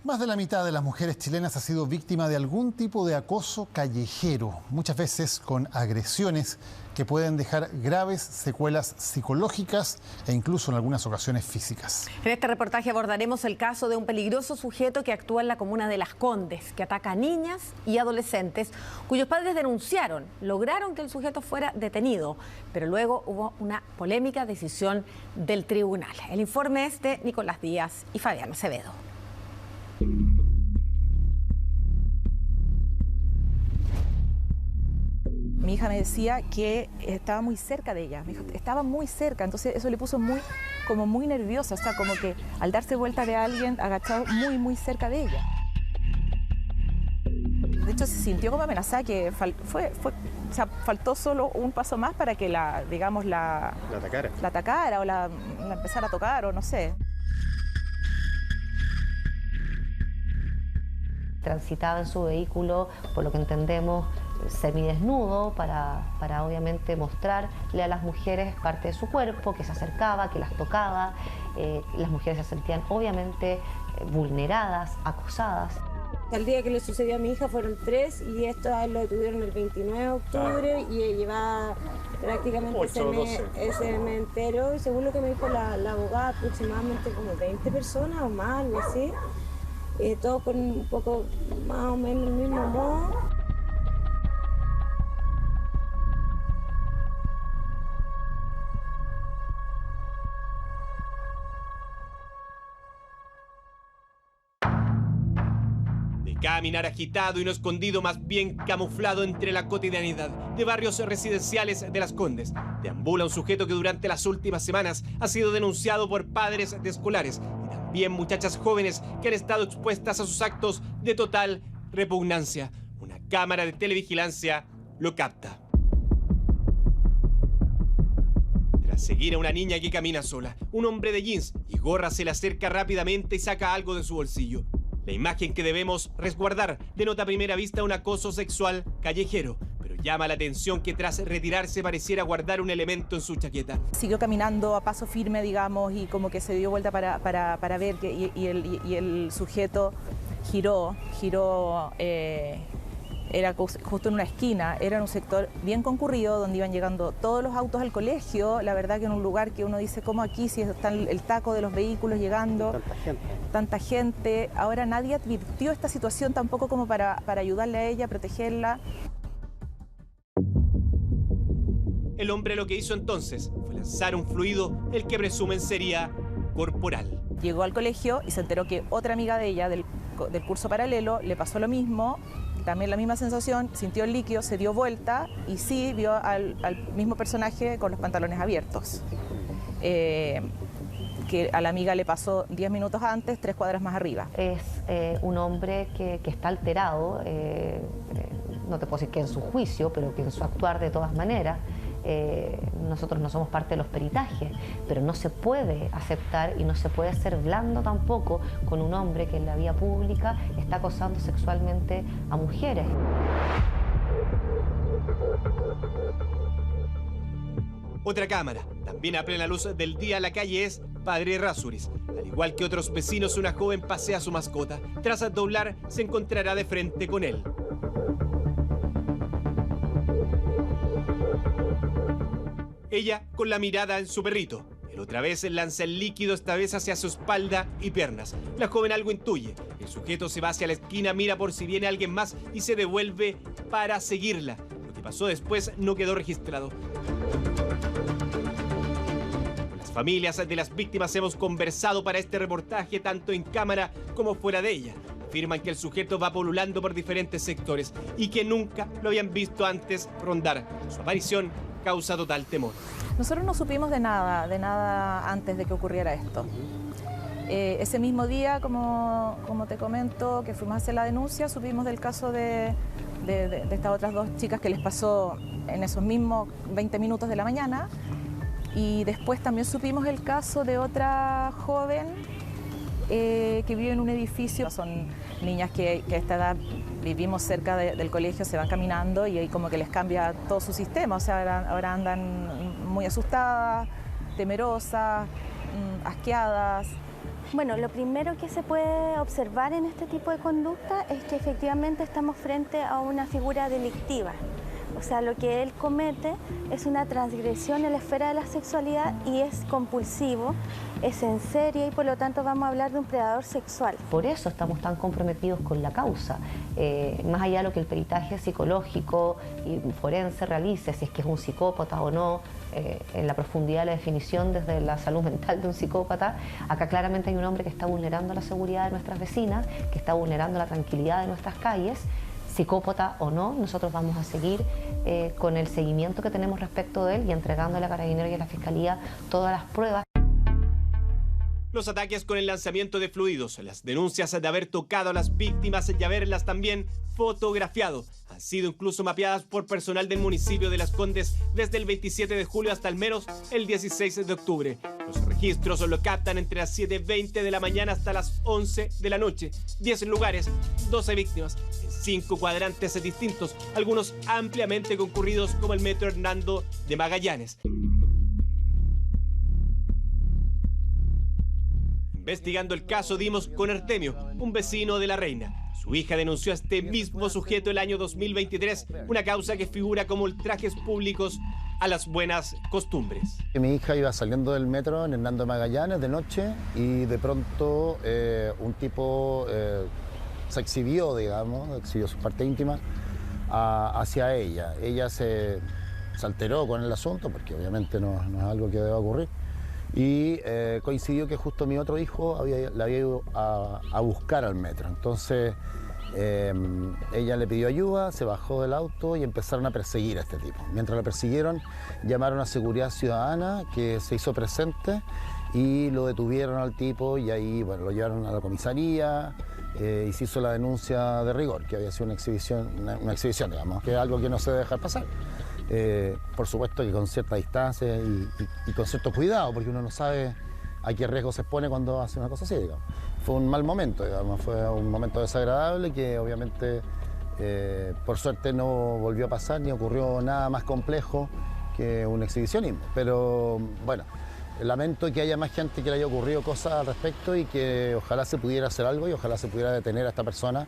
Más de la mitad de las mujeres chilenas ha sido víctima de algún tipo de acoso callejero, muchas veces con agresiones que pueden dejar graves secuelas psicológicas e incluso en algunas ocasiones físicas. En este reportaje abordaremos el caso de un peligroso sujeto que actúa en la comuna de Las Condes, que ataca a niñas y adolescentes, cuyos padres denunciaron, lograron que el sujeto fuera detenido, pero luego hubo una polémica decisión del tribunal. El informe es de Nicolás Díaz y Fabián Acevedo. Mi hija me decía que estaba muy cerca de ella, me dijo, estaba muy cerca, entonces eso le puso muy nerviosa, o sea, como que al darse vuelta de alguien agachado muy cerca de ella. De hecho, se sintió como amenazada, que o sea, faltó solo un paso más para que la atacara o la empezara a tocar o no sé. Transitaba en su vehículo, por lo que entendemos, semidesnudo para obviamente mostrarle a las mujeres parte de su cuerpo, que se acercaba, que las tocaba. Las mujeres se sentían obviamente vulneradas, acosadas. Al día que le sucedió a mi hija fueron 3 y esto a él lo detuvieron el 29 de octubre y llevaba prácticamente ese mes entero. Y según lo que me dijo la abogada, aproximadamente como 20 personas o más, algo así. Todo con un poco más o menos el mismo modo. Caminar agitado y no escondido, más bien camuflado entre la cotidianidad de barrios residenciales de Las Condes, deambula un sujeto que durante las últimas semanas ha sido denunciado por padres de escolares y también muchachas jóvenes que han estado expuestas a sus actos de total repugnancia. Una cámara de televigilancia lo capta. Tras seguir a una niña que camina sola, un hombre de jeans y gorra se le acerca rápidamente y saca algo de su bolsillo. La imagen que debemos resguardar denota a primera vista un acoso sexual callejero, pero llama la atención que tras retirarse pareciera guardar un elemento en su chaqueta. Siguió caminando a paso firme, digamos, y como que se dio vuelta para ver, y el sujeto giró, era justo en una esquina, era en un sector bien concurrido donde iban llegando todos los autos al colegio. La verdad que en un lugar que uno dice, ¿cómo aquí si está el taco de los vehículos llegando? Tanta gente. Ahora nadie advirtió esta situación tampoco como para ayudarle a ella, protegerla. El hombre lo que hizo entonces fue lanzar un fluido, el que presumen sería corporal. Llegó al colegio y se enteró que otra amiga de ella del curso paralelo le pasó lo mismo. También la misma sensación, sintió el líquido, se dio vuelta y sí vio al mismo personaje con los pantalones abiertos. Que a la amiga le pasó 10 minutos antes, 3 cuadras más arriba. Es un hombre que está alterado, no te puedo decir que en su juicio, pero que en su actuar de todas maneras. Nosotros no somos parte de los peritajes, pero no se puede aceptar y no se puede ser blando tampoco con un hombre que en la vía pública está acosando sexualmente a mujeres. Otra cámara, también a plena luz del día, la calle es Padre Errázuriz. Al igual que otros vecinos, una joven pasea a su mascota. Tras doblar, se encontrará de frente con él. Ella con la mirada en su perrito. Él otra vez lanza el líquido, esta vez hacia su espalda y piernas. La joven algo intuye. El sujeto se va hacia la esquina, mira por si viene alguien más y se devuelve para seguirla. Lo que pasó después no quedó registrado. Con las familias de las víctimas hemos conversado para este reportaje, tanto en cámara como fuera de ella. Afirman que el sujeto va polulando por diferentes sectores y que nunca lo habían visto antes rondar. Su aparición causa total temor. Nosotros no supimos de nada antes de que ocurriera esto. Ese mismo día, como te comento, que fuimos a hacer la denuncia, supimos del caso de estas otras 2 chicas que les pasó en esos mismos 20 minutos de la mañana. Y después también supimos el caso de otra joven que vive en un edificio. Son niñas que a esta edad vivimos cerca del colegio, se van caminando y ahí como que les cambia todo su sistema. O sea, ahora andan muy asustadas, temerosas, asqueadas. Bueno, lo primero que se puede observar en este tipo de conducta es que efectivamente estamos frente a una figura delictiva. O sea, lo que él comete es una transgresión en la esfera de la sexualidad y es compulsivo, es en serie y por lo tanto vamos a hablar de un predador sexual. Por eso estamos tan comprometidos con la causa. Más allá de lo que el peritaje psicológico y forense realice, si es que es un psicópata o no, en la profundidad de la definición desde la salud mental de un psicópata, acá claramente hay un hombre que está vulnerando la seguridad de nuestras vecinas, que está vulnerando la tranquilidad de nuestras calles. Psicópata o no, nosotros vamos a seguir con el seguimiento que tenemos respecto de él y entregándole a Carabineros y a la Fiscalía todas las pruebas. Los ataques con el lanzamiento de fluidos, las denuncias de haber tocado a las víctimas y haberlas también fotografiado, han sido incluso mapeadas por personal del municipio de Las Condes desde el 27 de julio hasta al menos el 16 de octubre. Los registros lo captan entre las 7:20 de la mañana hasta las 11 de la noche. 10 lugares, 12 víctimas, en 5 cuadrantes distintos, algunos ampliamente concurridos como el Metro Hernando de Magallanes. Investigando el caso dimos con Artemio, un vecino de La Reina. Su hija denunció a este mismo sujeto el año 2023, una causa que figura como ultrajes públicos a las buenas costumbres. Mi hija iba saliendo del metro en Hernando Magallanes de noche y de pronto un tipo se exhibió, digamos, exhibió su parte íntima hacia ella. Ella se alteró con el asunto porque obviamente no es algo que deba ocurrir. Y coincidió que justo mi otro hijo la había ido a buscar al metro. Entonces ella le pidió ayuda, se bajó del auto y empezaron a perseguir a este tipo. Mientras la persiguieron, llamaron a Seguridad Ciudadana, que se hizo presente y lo detuvieron al tipo y ahí bueno, lo llevaron a la comisaría y se hizo la denuncia de rigor, que había sido una exhibición, digamos, que es algo que no se debe dejar pasar. Por supuesto que con cierta distancia y con cierto cuidado, porque uno no sabe a qué riesgo se expone cuando hace una cosa así, digamos. Fue un mal momento, digamos, fue un momento desagradable que obviamente por suerte no volvió a pasar ni ocurrió nada más complejo que un exhibicionismo. Pero bueno, lamento que haya más gente que le haya ocurrido cosas al respecto y que ojalá se pudiera hacer algo y ojalá se pudiera detener a esta persona.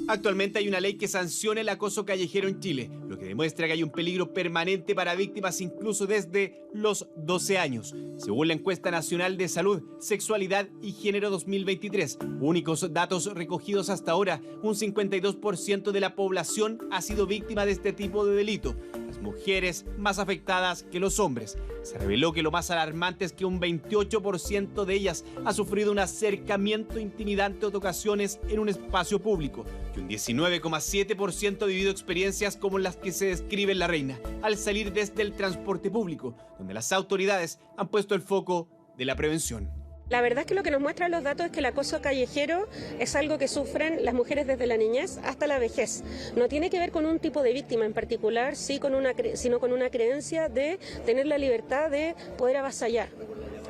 Actualmente hay una ley que sanciona el acoso callejero en Chile, lo que demuestra que hay un peligro permanente para víctimas incluso desde los 12 años. Según la encuesta nacional de salud, sexualidad y género 2023, únicos datos recogidos hasta ahora, un 52% de la población ha sido víctima de este tipo de delito. Las mujeres más afectadas que los hombres. Se reveló que lo más alarmante es que un 28% de ellas ha sufrido un acercamiento intimidante en ocasiones en un espacio público, y un 19,7% ha vivido experiencias como las que se describe en La Reina, al salir desde el transporte público, donde las autoridades han puesto el foco de la prevención. La verdad es que lo que nos muestran los datos es que el acoso callejero es algo que sufren las mujeres desde la niñez hasta la vejez. No tiene que ver con un tipo de víctima en particular, sino con una creencia de tener la libertad de poder avasallar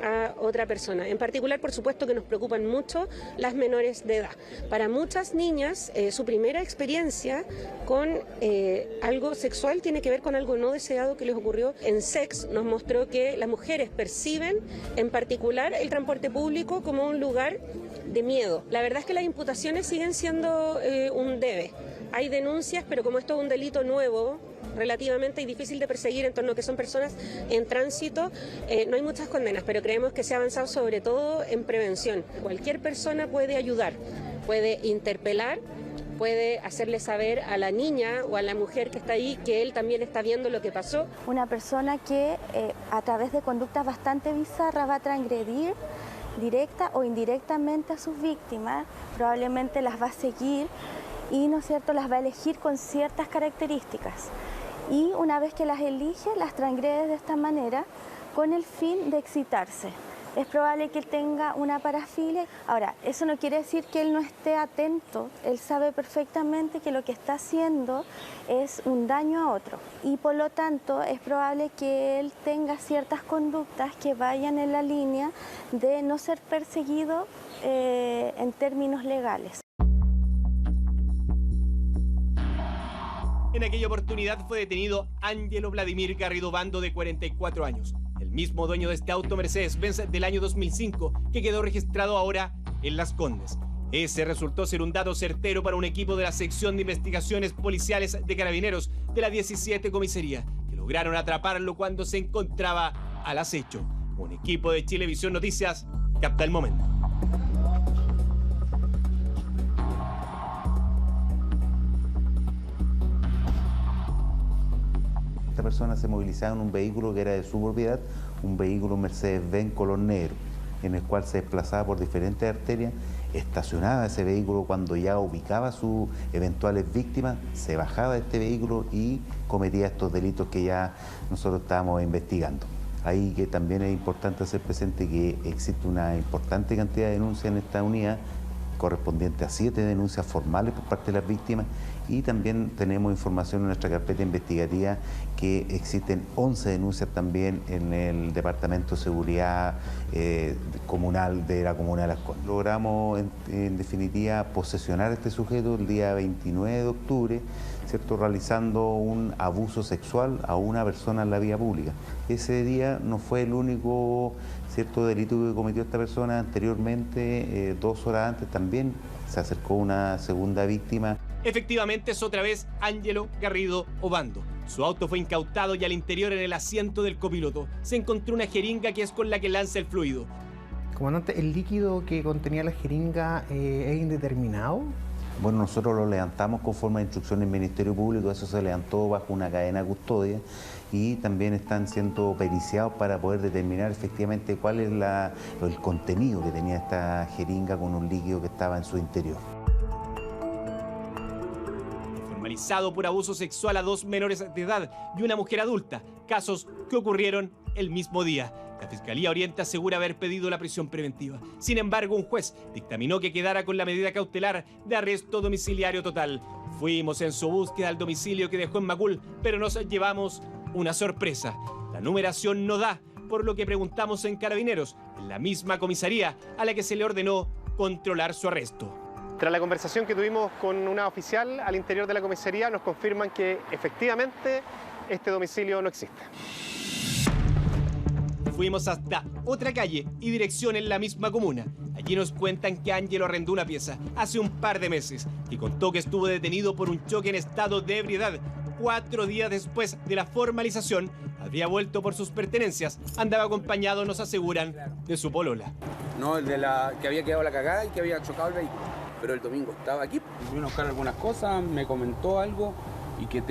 a otra persona. En particular, por supuesto, que nos preocupan mucho las menores de edad. Para muchas niñas, su primera experiencia con algo sexual tiene que ver con algo no deseado que les ocurrió en Sex. Nos mostró que las mujeres perciben, en particular, el transporte público como un lugar de miedo. La verdad es que las imputaciones siguen siendo un debe. Hay denuncias, pero como esto es un delito nuevo, relativamente y difícil de perseguir en torno a que son personas en tránsito, no hay muchas condenas, pero creemos que se ha avanzado sobre todo en prevención. Cualquier persona puede ayudar, puede interpelar, puede hacerle saber a la niña o a la mujer que está ahí que él también está viendo lo que pasó. Una persona que a través de conductas bastante bizarras va a transgredir directa o indirectamente a sus víctimas, probablemente las va a seguir y, ¿no es cierto?, las va a elegir con ciertas características. Y una vez que las elige, las transgrede de esta manera con el fin de excitarse. Es probable que él tenga una parafilia. Ahora, eso no quiere decir que él no esté atento. Él sabe perfectamente que lo que está haciendo es un daño a otro. Y por lo tanto, es probable que él tenga ciertas conductas que vayan en la línea de no ser perseguido en términos legales. En aquella oportunidad fue detenido Ángelo Vladimir Garrido Bando, de 44 años. El mismo dueño de este auto Mercedes-Benz del año 2005, que quedó registrado ahora en Las Condes. Ese resultó ser un dato certero para un equipo de la sección de investigaciones policiales de Carabineros de la 17 Comisaría, que lograron atraparlo cuando se encontraba al acecho. Un equipo de Chilevisión Noticias capta el momento. Esta persona se movilizaba en un vehículo que era de su propiedad, un vehículo Mercedes-Benz color negro, en el cual se desplazaba por diferentes arterias, estacionaba ese vehículo cuando ya ubicaba a sus eventuales víctimas, se bajaba de este vehículo y cometía estos delitos que ya nosotros estábamos investigando. Ahí que también es importante hacer presente que existe una importante cantidad de denuncias en esta unidad, correspondiente a 7 denuncias formales por parte de las víctimas, y también tenemos información en nuestra carpeta investigativa que existen 11 denuncias también en el Departamento de Seguridad Comunal de la Comuna de Las Condes. Logramos en definitiva posesionar a este sujeto el día 29 de octubre, ¿cierto?, realizando un abuso sexual a una persona en la vía pública. Ese día no fue el único, ¿cierto?, delito que cometió esta persona. Anteriormente, 2 horas antes, también se acercó una segunda víctima. Efectivamente es otra vez Ángelo Garrido Obando. Su auto fue incautado y al interior, en el asiento del copiloto, se encontró una jeringa que es con la que lanza el fluido. Comandante, ¿el líquido que contenía la jeringa es indeterminado? Bueno, nosotros lo levantamos conforme a instrucciones del Ministerio Público, eso se levantó bajo una cadena de custodia y también están siendo periciados para poder determinar efectivamente cuál es el contenido que tenía esta jeringa con un líquido que estaba en su interior. Formalizado por abuso sexual a 2 menores de edad y una mujer adulta, casos que ocurrieron el mismo día. La Fiscalía Oriente asegura haber pedido la prisión preventiva. Sin embargo, un juez dictaminó que quedara con la medida cautelar de arresto domiciliario total. Fuimos en su búsqueda al domicilio que dejó en Macul, pero nos llevamos una sorpresa. La numeración no da, por lo que preguntamos en Carabineros, en la misma comisaría a la que se le ordenó controlar su arresto. Tras la conversación que tuvimos con una oficial al interior de la comisaría, nos confirman que efectivamente este domicilio no existe. Fuimos hasta otra calle y dirección en la misma comuna. Allí nos cuentan que Ángelo arrendó una pieza hace un par de meses y contó que estuvo detenido por un choque en estado de ebriedad. 4 días después de la formalización, había vuelto por sus pertenencias. Andaba acompañado, nos aseguran, de su polola. No, el de la que había quedado la cagada y que había chocado el vehículo. Pero el domingo estaba aquí. Vino a buscar algunas cosas, me comentó algo y que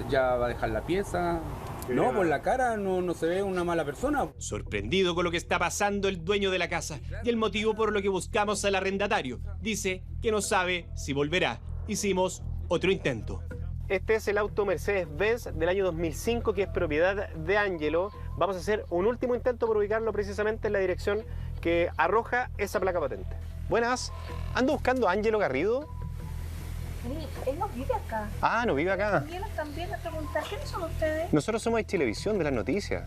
ya va a dejar la pieza. No, por la cara no se ve una mala persona. Sorprendido con lo que está pasando el dueño de la casa y el motivo por lo que buscamos al arrendatario. Dice que no sabe si volverá. Hicimos otro intento. Este es el auto Mercedes-Benz del año 2005 que es propiedad de Ángelo. Vamos a hacer un último intento por ubicarlo precisamente en la dirección que arroja esa placa patente. Buenas, ando buscando a Ángelo Garrido. Él no vive acá. Ah, no vive acá. Vienen también a preguntar, ¿quiénes son ustedes? Nosotros somos de Chilevisión, de las noticias.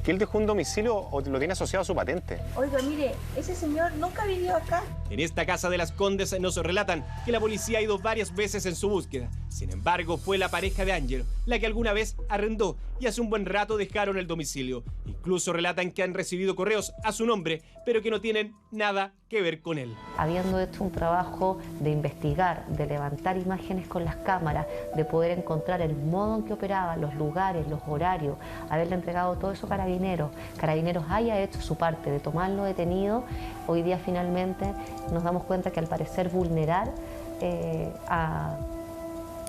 Que él dejó un domicilio o lo tiene asociado a su patente. Oiga, mire, ese señor nunca vivió acá. En esta casa de Las Condes nos relatan que la policía ha ido varias veces en su búsqueda. Sin embargo, fue la pareja de Ángelo la que alguna vez arrendó y hace un buen rato dejaron el domicilio. Incluso relatan que han recibido correos a su nombre, pero que no tienen nada que ver con él. Habiendo hecho un trabajo de investigar, de levantar imágenes con las cámaras, de poder encontrar el modo en que operaba, los lugares, los horarios, haberle entregado todo eso a Carabineros haya hecho su parte de tomarlo detenido, hoy día finalmente nos damos cuenta que al parecer vulnerar a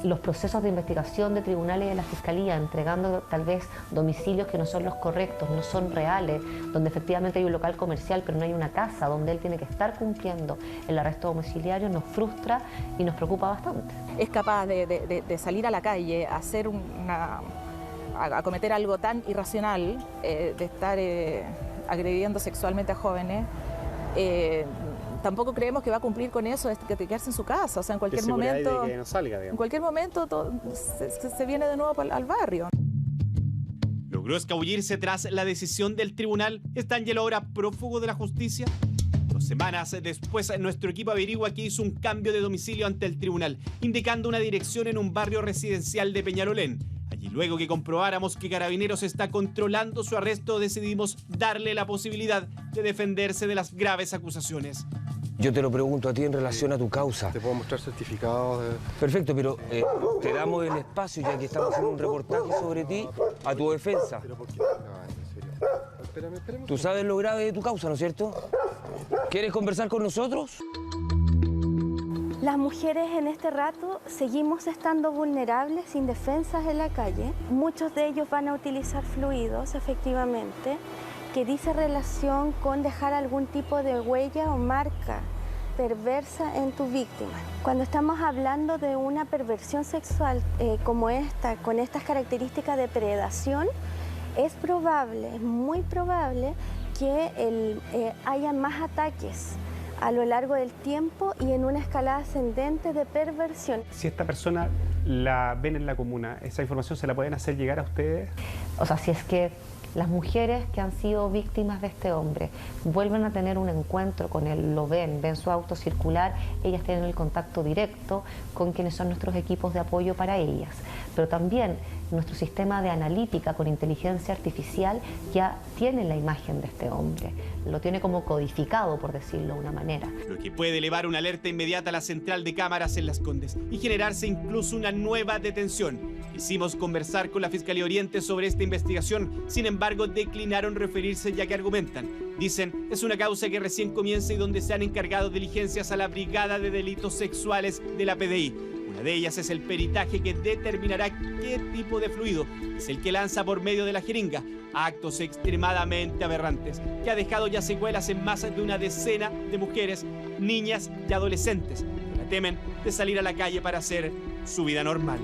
los procesos de investigación de tribunales y de la Fiscalía, entregando tal vez domicilios que no son los correctos, no son reales, donde efectivamente hay un local comercial pero no hay una casa, donde él tiene que estar cumpliendo el arresto domiciliario, nos frustra y nos preocupa bastante. Es capaz de salir a la calle, a hacer a cometer algo tan irracional, de estar agrediendo sexualmente a jóvenes. Tampoco creemos que va a cumplir con eso, de quedarse en su casa. O sea, en cualquier momento, de que no salga, digamos. En cualquier momento se viene de nuevo al barrio. ¿Logró escabullirse tras la decisión del tribunal? ¿Está Ángelo ahora prófugo de la justicia? 2 semanas después, nuestro equipo averigua que hizo un cambio de domicilio ante el tribunal, indicando una dirección en un barrio residencial de Peñalolén. Allí Y luego que comprobáramos que Carabineros está controlando su arresto, decidimos darle la posibilidad de defenderse de las graves acusaciones. Yo te lo pregunto a ti en relación a tu causa. Te puedo mostrar certificados de... Perfecto, pero te damos el espacio, ya que estamos haciendo un reportaje sobre ti, a tu defensa. ¿Pero por qué? No, en serio. Espérame. Tú sabes lo grave de tu causa, ¿no es cierto? ¿Quieres conversar con nosotros? Las mujeres en este rato seguimos estando vulnerables, indefensas en la calle. Muchos de ellos van a utilizar fluidos, efectivamente, que dice relación con dejar algún tipo de huella o marca perversa en tu víctima. Cuando estamos hablando de una perversión sexual como esta, con estas características de predación, es probable, es muy probable que haya más ataques a lo largo del tiempo y en una escalada ascendente de perversión. Si esta persona la ven en la comuna, ¿esa información se la pueden hacer llegar a ustedes? O sea, si es que las mujeres que han sido víctimas de este hombre vuelven a tener un encuentro con él, lo ven su auto circular, ellas tienen el contacto directo con quienes son nuestros equipos de apoyo para ellas. Pero también nuestro sistema de analítica con inteligencia artificial ya tiene la imagen de este hombre, lo tiene como codificado, por decirlo de una manera. Lo que puede elevar una alerta inmediata a la central de cámaras en Las Condes y generarse incluso una nueva detención. Quisimos conversar con la Fiscalía Oriente sobre esta investigación, sin embargo declinaron referirse ya que argumentan. Dicen, es una causa que recién comienza y donde se han encargado diligencias a la Brigada de Delitos Sexuales de la PDI. Una de ellas es el peritaje que determinará qué tipo de fluido es el que lanza por medio de la jeringa. Actos extremadamente aberrantes que ha dejado ya secuelas en más de una decena de mujeres, niñas y adolescentes que la temen de salir a la calle para hacer su vida normal.